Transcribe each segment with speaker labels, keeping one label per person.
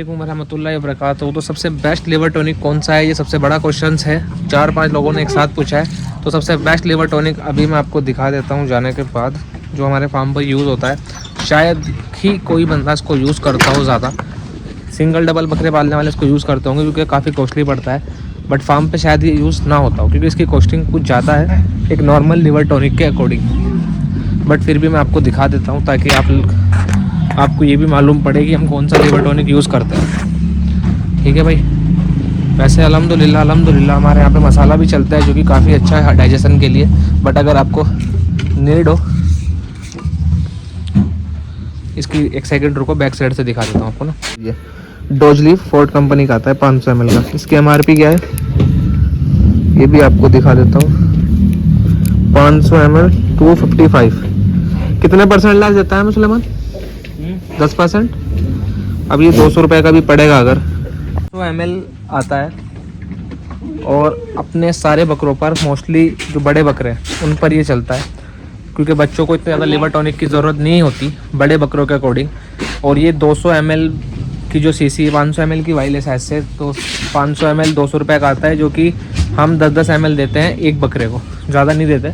Speaker 1: रहमतुल्लाहि व बरकातहू। तो सबसे बेस्ट लिवर टॉनिक कौन सा है, ये सबसे बड़ा क्वेश्चन है। 4-5 लोगों ने एक साथ पूछा है। तो सबसे बेस्ट लिवर टॉनिक अभी मैं आपको दिखा देता हूँ जाने के बाद, जो हमारे फार्म पर यूज़ होता है। शायद ही कोई बंदा इसको यूज़ करता हो ज़्यादा, सिंगल डबल बकरे पालने वाले इसको यूज़ करते होंगे क्योंकि काफ़ी कॉस्टली पड़ता है। बट फार्म पे शायद ये यूज़ ना होता हो क्योंकि इसकी कॉस्टिंग कुछ ज़्यादा है एक नॉर्मल लिवर टॉनिक के अकॉर्डिंग। बट फिर भी मैं आपको दिखा देता हूँ ताकि आपको ये भी मालूम पड़े कि हम कौन सा लिवर टॉनिक यूज़ करते हैं। ठीक है भाई। वैसे अल्हम्दुलिल्लाह हमारे यहाँ पे मसाला भी चलता है जो कि काफ़ी अच्छा है डाइजेशन के लिए। बट अगर आपको नीड हो, इसकी एक सेकंड रुको, बैक साइड से दिखा देता हूँ आपको ना। ये डोजलीफ फोर्ट कंपनी का आता है 500 ml का। इसकी MRP क्या है ये भी आपको दिखा देता हूँ। 500 ml 255। कितने % लाख देता है सुलेमान? 10%। अब ये 200 रुपये का भी पड़ेगा अगर 100 ml आता है। और अपने सारे बकरों पर मोस्टली जो बड़े बकरे हैं उन पर ये चलता है क्योंकि बच्चों को इतने ज़्यादा लिवर टॉनिक की ज़रूरत नहीं होती बड़े बकरों के अकॉर्डिंग। और ये 200 ml की जो सीसी 500 ml की वाइल है शायद से, तो 500 ml 200 रुपये का आता है जो कि हम 10-10 ml देते हैं एक बकरे को, ज़्यादा नहीं देते।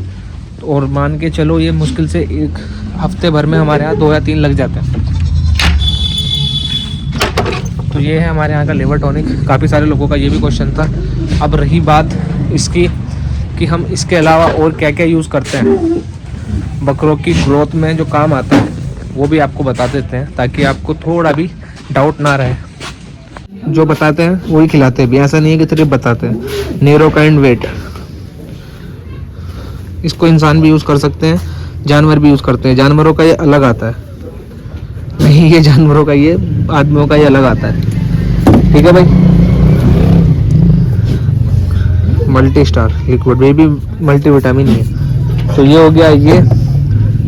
Speaker 1: तो और मान के चलो ये मुश्किल से एक हफ्ते भर में हमारे यहाँ 2 या 3 लग जाते हैं। तो ये है हमारे यहाँ का लिवर टॉनिक। काफ़ी सारे लोगों का ये भी क्वेश्चन था। अब रही बात इसकी कि हम इसके अलावा और क्या क्या यूज़ करते हैं बकरों की ग्रोथ में जो काम आता है, वो भी आपको बता देते हैं ताकि आपको थोड़ा भी डाउट ना रहे। जो बताते हैं वही खिलाते हैं भी, ऐसा नहीं है कि सिर्फ बताते हैं। नीरोकाइंड वेट, इसको इंसान भी यूज़ कर सकते हैं, जानवर भी यूज़ करते हैं। जानवरों का ये अलग आता है, नहीं ये जानवरों का, ये आदमियों का ये अलग आता है। ठीक है भाई। मल्टी स्टार लिक्विड, ये भी मल्टी विटामिन है। तो ये हो गया ये।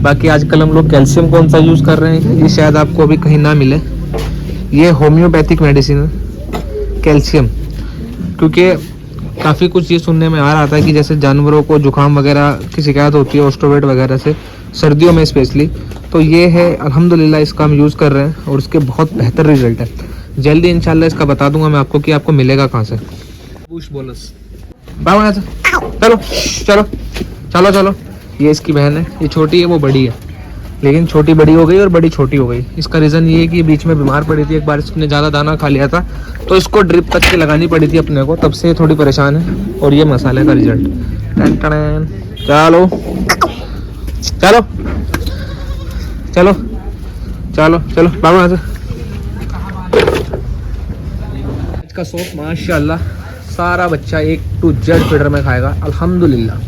Speaker 1: बाकी आजकल हम लोग कैल्शियम कौन सा यूज़ कर रहे हैं ये शायद आपको अभी कहीं ना मिले। ये होम्योपैथिक मेडिसिन है कैल्शियम, क्योंकि काफ़ी कुछ ये सुनने में आ रहा था कि जैसे जानवरों को जुकाम वगैरह की शिकायत होती है ऑस्टोवेट वगैरह से, सर्दियों में स्पेशली। तो ये है अल्हम्दुलिल्लाह इसका हम यूज़ कर रहे हैं और इसके बहुत बेहतर रिजल्ट है। जल्दी इंशाल्लाह इसका बता दूंगा मैं आपको कि आपको मिलेगा कहाँ से। बूश बोलस बाबा, चलो चलो चलो चलो। ये इसकी बहन है, ये छोटी है वो बड़ी है, लेकिन छोटी बड़ी हो गई और बड़ी छोटी हो गई। इसका रीज़न ये है कि बीच में बीमार पड़ी थी, एक बार इसने ज़्यादा दाना खा लिया था तो इसको ड्रिप तक के लगानी पड़ी थी अपने को, तब से थोड़ी परेशान है। और ये मसाले का रिजल्ट। चलो चलो चलो चलो चलो बाबू यहाँ से। आज का शौक माशाल्लाह सारा बच्चा A to Z फीडर में खाएगा अल्हम्दुलिल्लाह।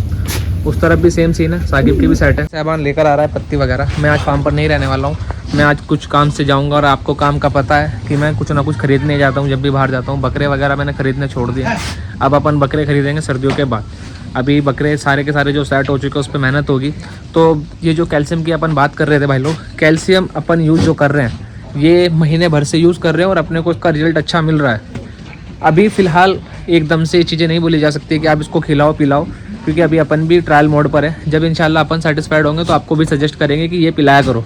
Speaker 1: उस तरफ भी सेम सीन है, साकिब की भी सेट है। साहबान लेकर आ रहा है पत्ती वगैरह। मैं आज फार्म पर नहीं रहने वाला हूँ, मैं आज कुछ काम से जाऊँगा और आपको काम का पता है कि मैं कुछ ना कुछ खरीदने जाता हूँ जब भी बाहर जाता हूँ। बकरे वगैरह मैंने खरीदने छोड़ दिए। अब अपन बकरे खरीदेंगे सर्दियों के बाद। अभी बकरे सारे के सारे जो सेट हो चुके हैं उस पर मेहनत होगी। तो ये जो कैल्शियम की अपन बात कर रहे थे भाई लोग, कैल्शियम अपन यूज़ जो कर रहे हैं ये महीने भर से यूज़ कर रहे हैं और अपने को इसका रिजल्ट अच्छा मिल रहा है। अभी फ़िलहाल एकदम से ये चीज़ें नहीं बोली जा सकती कि आप इसको खिलाओ पिलाओ, क्योंकि अभी अपन भी ट्रायल मोड पर है। जब इंशाल्लाह अपन सेटिस्फाइड होंगे तो आपको भी सजेस्ट करेंगे कि ये पिलाया करो।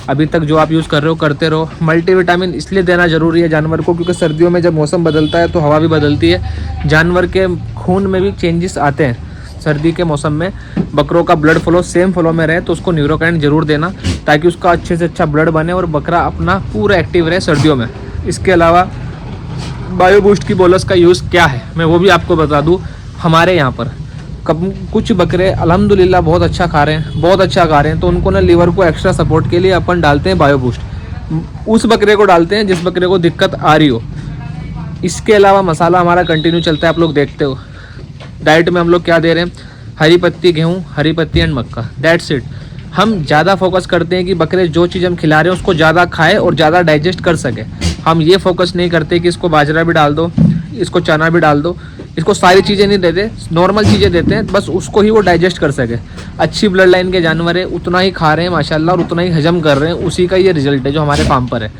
Speaker 1: अभी तक जो आप यूज़ कर रहे हो करते रहो। मल्टीविटामिन इसलिए देना ज़रूरी है जानवर को क्योंकि सर्दियों में जब मौसम बदलता है तो हवा भी बदलती है, जानवर के खून में भी चेंजेस आते हैं। सर्दी के मौसम में बकरों का ब्लड फ्लो सेम फ्लो में रहे तो उसको न्यूरोकाइंड जरूर देना ताकि उसका अच्छे से अच्छा ब्लड बने और बकरा अपना पूरा एक्टिव रहे सर्दियों में। इसके अलावा बायो बूस्ट की बोलस का यूज़ क्या है मैं वो भी आपको बता दूं। हमारे यहाँ पर कुछ बकरे अल्हम्दुलिल्लाह बहुत अच्छा खा रहे हैं, बहुत अच्छा खा रहे हैं, तो उनको ना लीवर को एक्स्ट्रा सपोर्ट के लिए अपन डालते हैं बायो बूस्ट। उस बकरे को डालते हैं जिस बकरे को दिक्कत आ रही हो। इसके अलावा मसाला हमारा कंटिन्यू चलता है, आप लोग देखते हो। डाइट में हम लोग क्या दे रहे हैं, हरी पत्ती गेहूँ, हरी पत्ती एंड मक्का, दैट्स इट। हम ज़्यादा फोकस करते हैं कि बकरे जो चीज़ हम खिला रहे हैं उसको ज़्यादा खाए और ज़्यादा डाइजेस्ट कर सके। हम ये फोकस नहीं करते कि इसको बाजरा भी डाल दो, इसको चना भी डाल दो, इसको सारी चीज़ें नहीं देते, नॉर्मल चीज़ें देते हैं बस उसको ही वो डाइजेस्ट कर सके। अच्छी ब्लड लाइन के जानवर है, उतना ही खा रहे हैं माशाल्लाह और उतना ही हजम कर रहे हैं, उसी का ये रिजल्ट है जो हमारे फार्म पर है।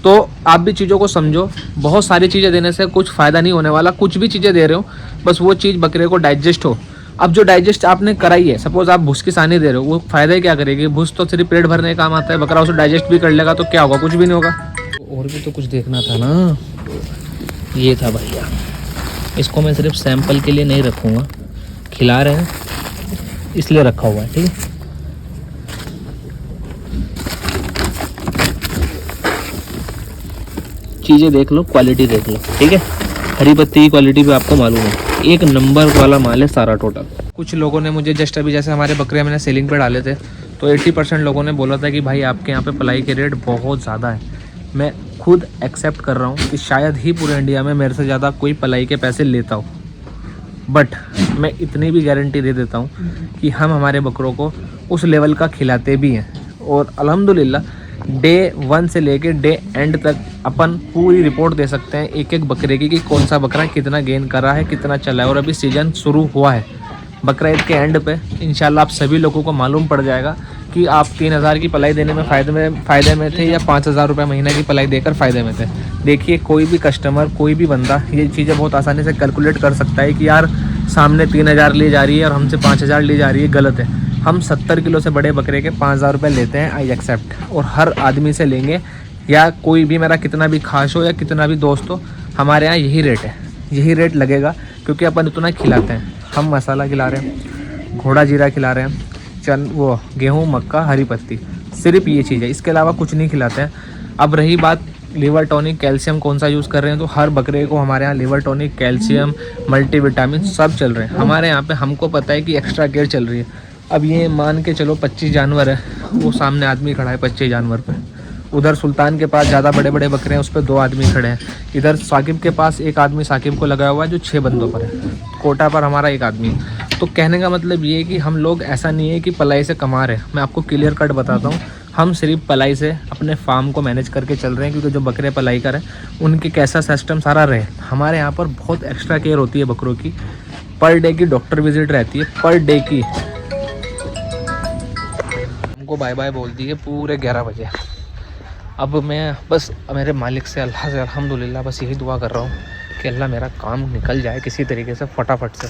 Speaker 1: तो आप भी चीज़ों को समझो, बहुत सारी चीज़ें देने से कुछ फ़ायदा नहीं होने वाला। कुछ भी चीज़ें दे रहे हो बस वो चीज़ बकरे को डाइजेस्ट हो। अब जो डाइजेस्ट आपने कराई है, सपोज आप भूस की सानी दे रहे हो, वो फ़ायदा क्या करेगी? भूस तो सिर्फ पेट भरने का काम आता है, बकरा उसे डाइजेस्ट भी कर लेगा तो क्या होगा? कुछ भी नहीं होगा। और भी तो कुछ देखना था ना। ये था भैया, इसको मैं सिर्फ सैंपल के लिए नहीं रखूँगा, खिला रहे हैं इसलिए रखा हुआ है, ठीक है। चीज़ें देख लो, क्वालिटी देख लो, ठीक है। हरी पत्ती की क्वालिटी भी आपको मालूम है, एक नंबर वाला माल है सारा टोटल। कुछ लोगों ने मुझे जस्ट अभी, जैसे हमारे बकरे मैंने सेलिंग पे डाले थे, तो 80% लोगों ने बोला था कि भाई आपके यहाँ पे पलाई के रेट बहुत ज़्यादा है। मैं खुद एक्सेप्ट कर रहा हूँ कि शायद ही पूरे इंडिया में मेरे से ज़्यादा कोई पलाई के पैसे लेता हो, बट मैं इतनी भी गारंटी दे देता हूँ कि हम हमारे बकरों को उस लेवल का खिलाते भी हैं। और अल्हम्दुलिल्लाह डे 1 से लेके डे एंड तक अपन पूरी रिपोर्ट दे सकते हैं एक एक बकरे की, कि कौन सा बकरा कितना गेन कर रहा है, कितना चला है। और अभी सीज़न शुरू हुआ है, बकरा ईद के एंड पे इंशाल्लाह आप सभी लोगों को मालूम पड़ जाएगा कि आप 3000 की पलाई देने में फ़ायदे में थे या 5000 रुपये महीना की पलाई देकर फ़ायदे में थे। देखिए, कोई भी कस्टमर, कोई भी बंदा ये चीज़ें बहुत आसानी से कैलकुलेट कर सकता है कि यार सामने 3000 ली जा रही है और हमसे 5000 ली जा रही है, गलत है। हम 70 किलो से बड़े बकरे के 5000 रुपये लेते हैं, आई एक्सेप्ट, और हर आदमी से लेंगे, या कोई भी मेरा कितना भी खास हो या कितना भी दोस्त हो, हमारे यहाँ यही रेट है, यही रेट लगेगा, क्योंकि अपन इतना खिलाते हैं। हम मसाला खिला रहे हैं, घोड़ा जीरा खिला रहे हैं, वो गेहूँ, मक्का, हरी पत्ती, सिर्फ ये चीज़ है, इसके अलावा कुछ नहीं खिलाते हैं। अब रही बात लीवर टॉनिक, कैल्शियम कौन सा यूज़ कर रहे हैं, तो हर बकरे को हमारे यहाँ लीवर टॉनिक, कैल्शियम, मल्टीविटामिन सब चल रहे हैं हमारे यहाँ पे। हमको पता है कि एक्स्ट्रा केयर चल रही है। अब ये मान के चलो 25 जानवर है, वो सामने आदमी खड़ा है 25 जानवर पे, उधर सुल्तान के पास ज़्यादा बड़े बड़े बकरे हैं, उस पर 2 आदमी खड़े हैं, इधर साकिब के पास एक आदमी साकिब को लगा हुआ है जो 6 बंदों पर है, कोटा पर हमारा एक आदमी। तो कहने का मतलब ये है कि हम लोग ऐसा नहीं है कि पलाई से कमा रहे हैं। मैं आपको क्लियर कट बताता हूँ, हम सिर्फ पलाई से अपने फार्म को मैनेज करके चल रहे हैं, क्योंकि जो बकरे पलाई करें उनके कैसा सिस्टम सारा रहे। हमारे यहाँ पर बहुत एक्स्ट्रा केयर होती है बकरों की, पर डे की डॉक्टर विजिट रहती है, पर डे की। हमको बाय बाय बोल दी है पूरे 11 बजे। अब मैं बस मेरे मालिक से, अल्लाह से अल्हम्दुलिल्लाह बस यही दुआ कर रहा हूँ कि अल्लाह मेरा काम निकल जाए किसी तरीके से फटाफट से।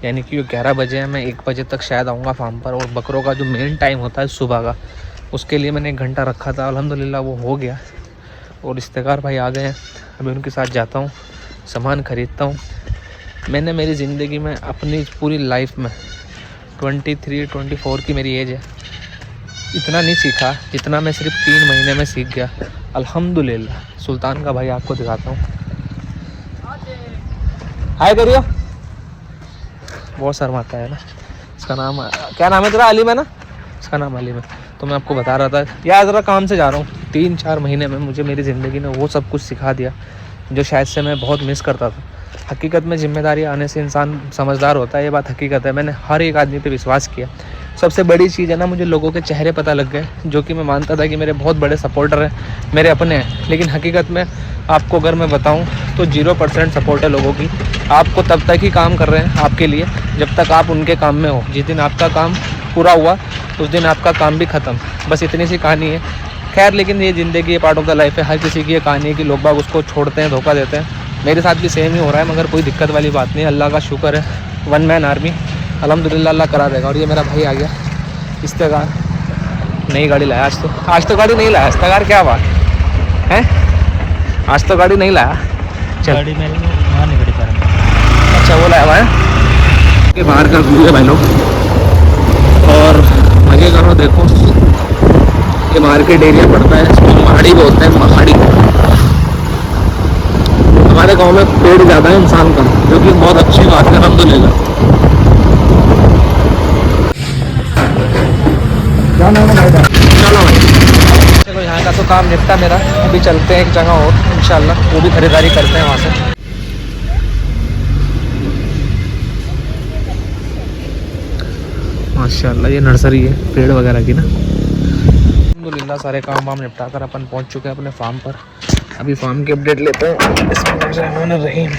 Speaker 1: यानी कि 11 बजे है, मैं 1 बजे तक शायद आऊँगा फार्म पर। और बकरों का जो मेन टाइम होता है सुबह का, उसके लिए मैंने 1 घंटा रखा था, अल्हम्दुलिल्लाह वो हो गया। और इफ्तिकार भाई आ गए हैं, अभी उनके साथ जाता हूँ, सामान ख़रीदता हूँ। मैंने मेरी ज़िंदगी में अपनी पूरी लाइफ में 23-24 की मेरी एज है, इतना नहीं सीखा जितना मैं सिर्फ 3 महीने में सीख गया, अल्हम्दुलिल्लाह। सुल्तान का भाई आपको दिखाता हूँ, हाय करियो। बहुत शर्माता है ना, इसका नाम क्या नाम है तेरा? अलीम है ना, इसका नाम अलीम है। तो मैं आपको बता रहा था यार, ज़रा काम से जा रहा हूँ। 3-4 महीने में मुझे मेरी ज़िंदगी ने वो सब कुछ सिखा दिया जो शायद से मैं बहुत मिस करता था। हकीकत में जिम्मेदारी आने से इंसान समझदार होता है, ये बात हकीकत है। मैंने हर एक आदमी पे विश्वास किया। सबसे बड़ी चीज़ है ना, मुझे लोगों के चेहरे पता लग गए, जो कि मैं मानता था कि मेरे बहुत बड़े सपोर्टर हैं, मेरे अपने हैं। लेकिन हकीकत में आपको अगर मैं बताऊं तो 0% सपोर्ट है लोगों की। आपको तब तक ही काम कर रहे हैं आपके लिए जब तक आप उनके काम में हो। जिस दिन आपका काम पूरा हुआ उस दिन आपका काम भी ख़त्म। बस इतनी सी कहानी है। खैर, लेकिन ये ज़िंदगी, ये पार्ट ऑफ द लाइफ है। हर किसी की ये कहानी है कि लोग बाग उसको छोड़ते हैं, धोखा देते हैं। मेरे साथ भी सेम ही हो रहा है, मगर कोई दिक्कत वाली बात नहीं। अल्लाह का शुक्र है, 1 मैन आर्मी, अल्हम्दुलिल्लाह अल्लाह करा देगा। और ये मेरा भाई आ गया, इफ्तिकार। नई गाड़ी लाया आज तो गाड़ी नहीं लाया इफ्तिकार, क्या बात है? आज तो गाड़ी नहीं लाया। चल, गाड़ी में वहाँ नहीं खड़ी कर। अच्छा, वो लाया हुआ है कि बाहर का व्यू है भाई लोग, और मजे करो। देखो, ये मार्केट एरिया पड़ता है, इसको महाड़ी बोलते हैं, महाड़ी। हमारे गांव में पेड़ ज़्यादा है, इंसान कम, जो कि बहुत अच्छी बात है, अल्हम्दुलिल्लाह। चलो, यहाँ का तो काम निपटा मेरा। अभी चलते हैं एक जगह और, इंशाल्लाह वो भी खरीदारी करते हैं वहाँ से। माशाल्लाह ये नर्सरी है पेड़ वगैरह की ना। अल्हम्दुलिल्लाह सारे काम वाम निपटा कर अपन पहुँच चुके हैं अपने फार्म पर। अभी फार्म की अपडेट लेते हैं। बिस्मिल्लाहिर्रहमानिर्रहीम।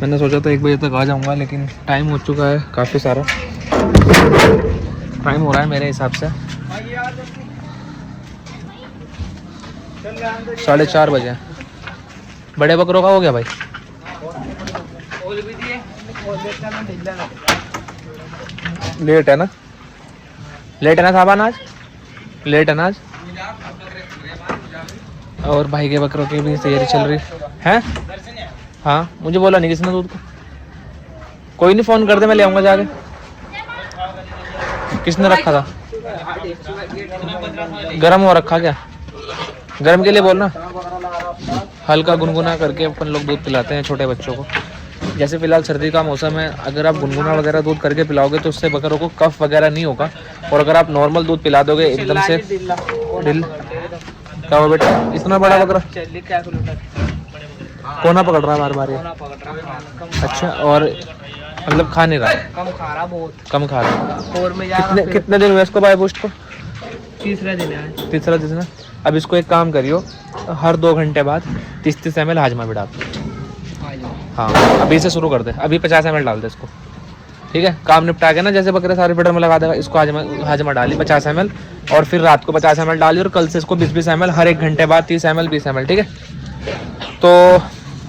Speaker 1: मैंने सोचा था 1 बजे तक आ जाऊँगा, लेकिन टाइम हो चुका है काफ़ी सारा। टाइम हो रहा है मेरे हिसाब से 4:30 बजे। बड़े बकरों का हो गया भाई। लेट है ना, लेट है ना साहबान, आज लेट है ना आज। और भाई के बकरों की भी तैयारी चल रही है। हैं? हाँ, मुझे बोला नहीं किसने दूध को। कोई नहीं, फ़ोन कर दे, मैं ले आऊँगा जाके। किसने रखा था? गरम हो रखा क्या? गरम के लिए बोलना। हल्का गुनगुना करके अपन लोग दूध पिलाते हैं छोटे बच्चों को। जैसे फिलहाल सर्दी का मौसम है, अगर आप गुनगुना वगैरह दूध करके पिलाओगे तो उससे बकरों को कफ वगैरह नहीं होगा। और अगर आप नॉर्मल दूध पिला दोगे एकदम से दिल क्या हुआ बेटा? इतना बड़ा बकरा कोना पकड़ रहा है बार बार ये? अच्छा, और मतलब खा नहीं रहा?
Speaker 2: कम खा रहा, बहुत
Speaker 1: कम खा रहा है।
Speaker 2: और में
Speaker 1: कितने दिन हुए इसको बाय बूस्ट को?
Speaker 2: तीसरा दिन है।
Speaker 1: तीसरा दिन है। अब इसको एक काम करियो, हर 2 घंटे बाद 30 ml हाजमा भी डाल। हाँ, अभी से शुरू कर दे। अभी 50 ml डाल दे इसको, ठीक है? काम निपटा के ना, जैसे बकरे सारे फीडर में लगा देगा, इसको हाजमा डाली 50 ml, और फिर रात को 50 ml डाली, और कल से इसको 20-20 ml हर 1 घंटे बाद 30 ml 20 ml, ठीक है? तो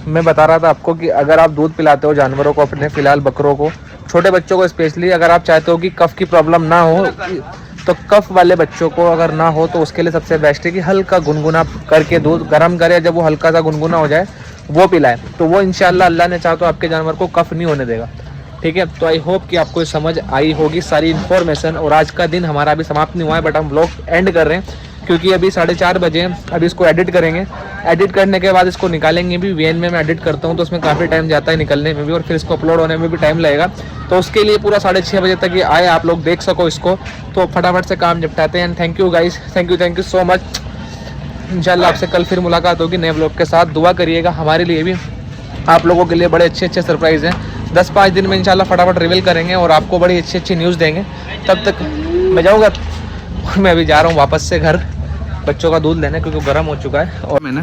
Speaker 1: मैं बता रहा था आपको कि अगर आप दूध पिलाते हो जानवरों को अपने, फिलहाल बकरों को, छोटे बच्चों को स्पेशली, अगर आप चाहते हो कि कफ की प्रॉब्लम ना हो, तो कफ वाले बच्चों को अगर ना हो तो उसके लिए सबसे बेस्ट है कि हल्का गुनगुना करके दूध गर्म करे, जब वो हल्का सा गुनगुना हो जाए वो पिलाए, तो वो इंशाल्लाह अल्लाह ने चाहा तो आपके जानवर को कफ नहीं होने देगा, ठीक है? तो आई होप कि आपको समझ आई होगी सारी इन्फॉर्मेशन। और आज का दिन हमारा अभी समाप्त नहीं हुआ है, बट हम ब्लॉग एंड कर रहे हैं क्योंकि अभी 4:30 बजे हैं। अभी इसको एडिट करेंगे, एडिट करने के बाद इसको निकालेंगे भी। वीएन में मैं एडिट करता हूँ तो उसमें काफ़ी टाइम जाता है निकलने में भी, और फिर इसको अपलोड होने में भी टाइम लगेगा। तो उसके लिए पूरा 6:30 बजे तक ये आए, आप लोग देख सको इसको, तो फटाफट से काम निपटाते हैं। And thank you guys, thank you so much. इंशाल्लाह आपसे कल फिर मुलाकात होगी नए ब्लॉग के साथ। दुआ करिएगा हमारे लिए भी, आप लोगों के लिए बड़े अच्छे सरप्राइज़ हैं। 10-5 दिन में इंशाल्लाह फटाफट रिवील करेंगे और आपको बड़ी अच्छी न्यूज़ देंगे। तब तक मैं जाऊँगा, मैं अभी जा रहा हूँ वापस से घर बच्चों का दूध लेने, क्योंकि गर्म हो चुका है। और मैंने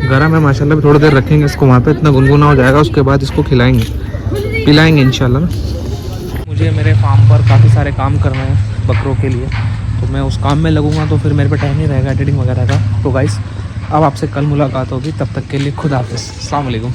Speaker 1: गर्म है माशाल्लाह, थोड़ी देर रखेंगे इसको वहाँ पे, इतना गुनगुना हो जाएगा, उसके बाद इसको खिलाएंगे पिलाएंगे इंशाल्लाह ना। मुझे मेरे फार्म पर काफ़ी सारे काम करने हैं बकरों के लिए, तो मैं उस काम में लगूंगा, तो फिर मेरे पे टाइम नहीं रहेगा एडिटिंग वगैरह का। तो गाइस अब आपसे कल मुलाकात होगी, तब तक के लिए खुदा हाफिज़, अस्सलाम वालेकुम।